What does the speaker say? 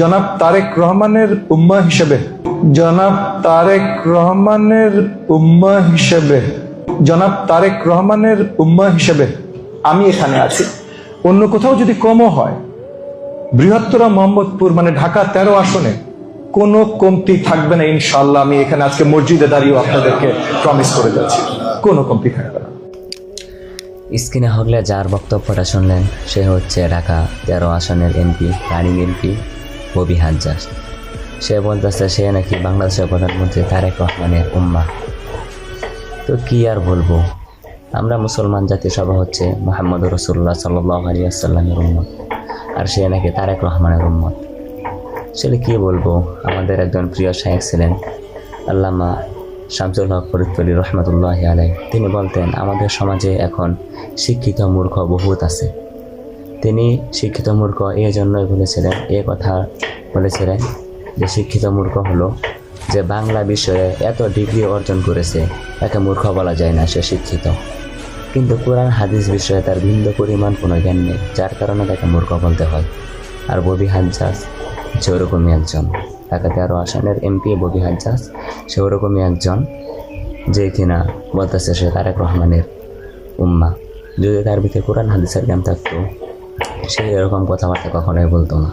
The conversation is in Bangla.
জনাব তারেক রহমানের উম্মাহ হিসেবে জনাব তারেক রহমানের উম্মাহ হিসেবে জনাব তারেক রহমানের উম্মাহ হিসেবে আমি এখানে আছি। অন্য কোথাও যদি কমও হয়, বৃহত্তর মোহাম্মদপুর মানে ঢাকা 13 আসনে কোনো কমতি থাকবে না ইনশাআল্লাহ। আমি এখানে আজকে মসজিদে দাঁড়িয়েও আপনাদেরকে প্রমিস করে যাচ্ছি, কোনো কমতি থাকবে না। স্ক্রিনে হলে যার বক্তব্যটা শুনলেন সে হচ্ছে ঢাকা 13 আসনের MP, running MP Bobby Hajjaj. সে বলতেছে সে নাকি বাংলাদেশের প্রধানমন্ত্রী তারেক রহমানের উম্মাহ। তো কি আর বলবো, আমরা মুসলমান জাতির সভা হচ্ছে মুহাম্মদ রাসূলুল্লাহ সাল্লাল্লাহু আলাইহি ওয়াসাল্লামের উম্মত, আর সে নাকি তারেক রহমানের উম্মত। আসলে কি বলবো, আমাদের একজন প্রিয় শায়েখ ছিলেন আল্লামা শামসুল হক ফরিদপুরি রহমতুল্লাহি আলাইহি। তিনি বলতেন আমাদের সমাজে এখন শিক্ষিত মূর্খ বহুত আছে। তিনি শিক্ষিত মূর্খ এই জন্যই বলেছিলেন, কথা বলেছিলেন যে শিক্ষিত মূর্খ হলো যে বাংলা বিষয়ে এত ডিগ্রি অর্জন করেছে, তাকে মূর্খ বলা যায় না, সে শিক্ষিত। কিন্তু কোরআন হাদিস বিষয়ে তার বিন্দু পরিমাণ কোনো জ্ঞান নেই, যার কারণে তাকে মূর্খ বলতে হয়। আর ববি হাজ্জাজ সে ওরকমই একজন, ঢাকা 13 আসনের এমপি ববি হাজ্জাজ সে ওরকমই একজন যে কিনা বলতেছে সে তারেক রহমানের উম্মাহ। যদি তার ভিতরে কোরআন হাদিসের জ্ঞান থাকতো সে এরকম কথাবার্তা কখনোই বলতো না।